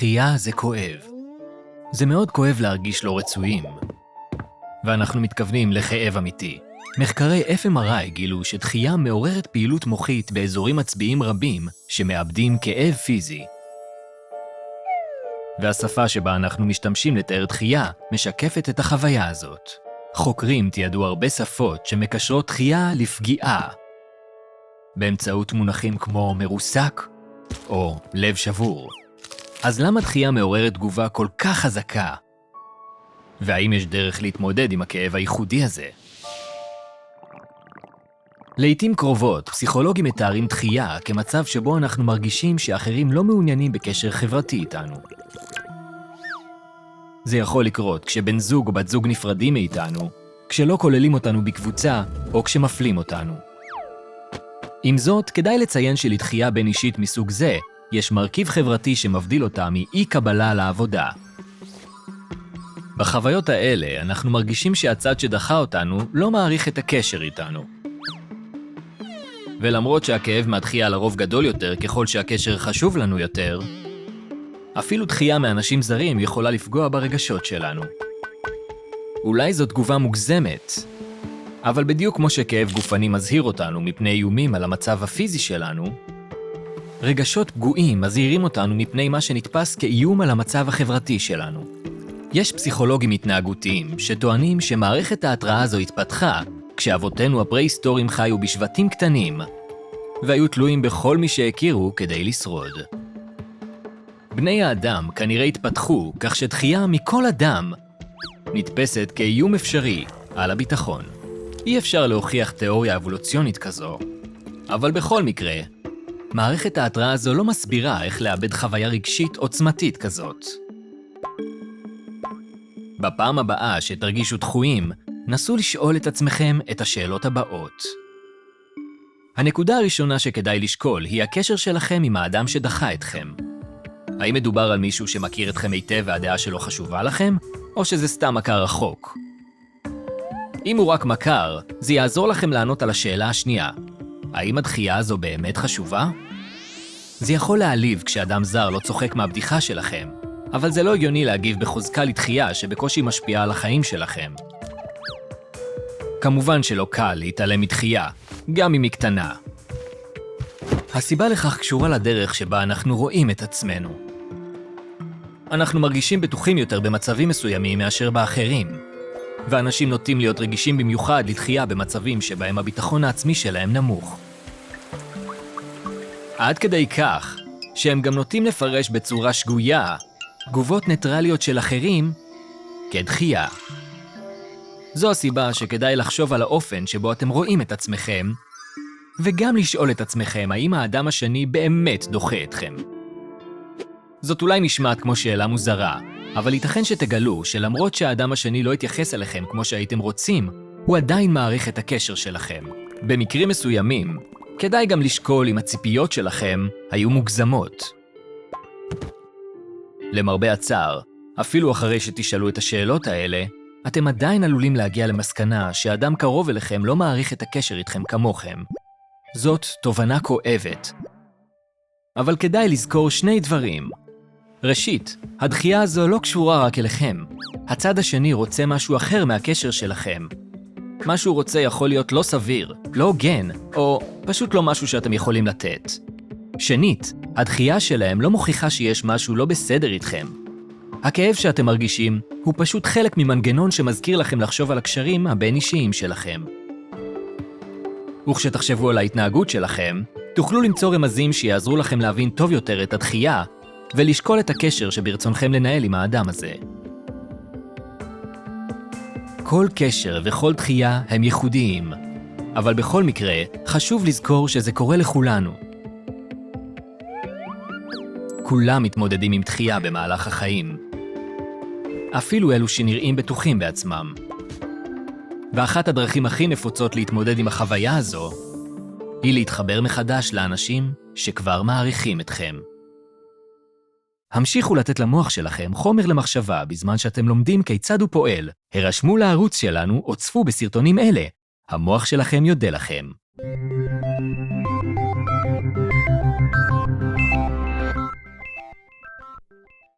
דחייה זה כואב. זה מאוד כואב להרגיש לא רצויים. ואנחנו מתכוונים לכאב אמיתי. מחקרי FMRI גילו שדחייה מעוררת פעילות מוחית באזורים מצביעים רבים שמאבדים כאב פיזי. והשפה שבה אנחנו משתמשים לתאר דחייה משקפת את החוויה הזאת. חוקרים תיעדו הרבה שפות שמקשרות דחייה לפגיעה, באמצעות מונחים כמו מרוסק או לב שבור. אז למה דחייה מעוררת תגובה כל כך חזקה? והאם יש דרך להתמודד עם הכאב הייחודי הזה? לעתים קרובות, פסיכולוגים מתארים דחייה כמצב שבו אנחנו מרגישים שאחרים לא מעוניינים בקשר חברתי איתנו. זה יכול לקרות כשבן זוג או בת זוג נפרדים מאיתנו, כשלא כוללים אותנו בקבוצה או כשמפלים אותנו. עם זאת, כדאי לציין שלדחייה בין אישית מסוג זה, יש מרכיב חברתי שמבדיל אותה מאי קבלה לעבודה. בחוויות האלה אנחנו מרגישים שהצד שדחה אותנו לא מעריך את הקשר איתנו. ולמרות שהכאב מהדחייה לרוב גדול יותר ככל שהקשר חשוב לנו יותר, אפילו דחייה מאנשים זרים יכולה לפגוע ברגשות שלנו. אולי זו תגובה מוגזמת, אבל בדיוק כמו שכאב גופני מזהיר אותנו מפני איומים על המצב הפיזי שלנו, רגשות פגועים מזהירים אותנו מפני מה שנתפס כאיום על המצב החברתי שלנו. יש פסיכולוגים התנהגותיים שטוענים שמערכת ההתראה הזו התפתחה כשאבותינו הפרה-היסטוריים חיו בשבטים קטנים והיו תלויים בכל מי שהכירו כדי לשרוד. בני האדם כנראה התפתחו כך שדחייה מכל אדם נתפסת כאיום אפשרי על הביטחון. אי אפשר להוכיח תיאוריה אבולוציונית כזו, אבל בכל מקרה, מערכת ההתראה הזו לא מסבירה איך לאבד חוויה רגשית עוצמתית כזאת. בפעם הבאה שתרגישו דחויים, נסו לשאול את עצמכם את השאלות הבאות. הנקודה הראשונה שכדאי לשקול היא הקשר שלכם עם האדם שדחה אתכם. האם מדובר על מישהו שמכיר אתכם היטב והדעה שלו חשובה לכם, או שזה סתם מכר רחוק? אם הוא רק מכר, זה יעזור לכם לענות על השאלה השנייה. האם הדחייה הזו באמת חשובה? זה יכול להעליב כשאדם זר לא צוחק מהבדיחה שלכם, אבל זה לא הגיוני להגיב בחוזקה לדחייה שבקושי משפיעה על החיים שלכם. כמובן שלא קל להתעלם מדחייה, גם אם היא קטנה. הסיבה לכך קשורה לדרך שבה אנחנו רואים את עצמנו. אנחנו מרגישים בטוחים יותר במצבים מסוימים מאשר באחרים, ואנשים נוטים להיות רגישים במיוחד לדחייה במצבים שבהם הביטחון העצמי שלהם נמוך. עד כדי כך שהם גם נוטים לפרש בצורה שגויה תגובות ניטרליות של אחרים כדחייה. זו הסיבה שכדאי לחשוב על האופן שבו אתם רואים את עצמכם, וגם לשאול את עצמכם האם האדם השני באמת דוחה אתכם. זאת אולי נשמעת כמו שאלה מוזרה, אבל ייתכן שתגלו שלמרות שהאדם השני לא יתייחס אליכם כמו שהייתם רוצים, הוא עדיין מעריך את הקשר שלכם. במקרים מסוימים, כדאי גם לשקול אם הציפיות שלכם היו מוגזמות. למרבה הצער, אפילו אחרי שתשאלו את השאלות האלה, אתם עדיין עלולים להגיע למסקנה שהאדם קרוב אליכם לא מעריך את הקשר איתכם כמוכם. זאת תובנה כואבת. אבל כדאי לזכור שני דברים. ראשית, הדחייה הזו לא קשורה רק אליכם. הצד השני רוצה משהו אחר מהקשר שלכם. מה שהוא רוצה יכול להיות לא סביר, לא הוגן, או פשוט לא משהו שאתם יכולים לתת. שנית, הדחייה שלהם לא מוכיחה שיש משהו לא בסדר איתכם. הכאב שאתם מרגישים הוא פשוט חלק ממנגנון שמזכיר לכם לחשוב על הקשרים הבין-אישיים שלכם. וכשתחשבו על ההתנהגות שלכם, תוכלו למצוא רמזים שיעזרו לכם להבין טוב יותר את הדחייה, ולשקול את הקשר שברצונכם לנהל עם האדם הזה. כל קשר וכל דחייה הם ייחודיים, אבל בכל מקרה חשוב לזכור שזה קורה לכולנו. כולם מתמודדים עם דחייה במהלך החיים, אפילו אלו שנראים בטוחים בעצמם. ואחת הדרכים הכי נפוצות להתמודד עם החוויה הזו היא להתחבר מחדש לאנשים שכבר מעריכים אתכם. המשיכו לתת למוח שלכם חומר למחשבה בזמן שאתם לומדים כיצד הוא פועל. הרשמו לערוץ שלנו או צפו בסרטונים אלה. המוח שלכם יודה לכם.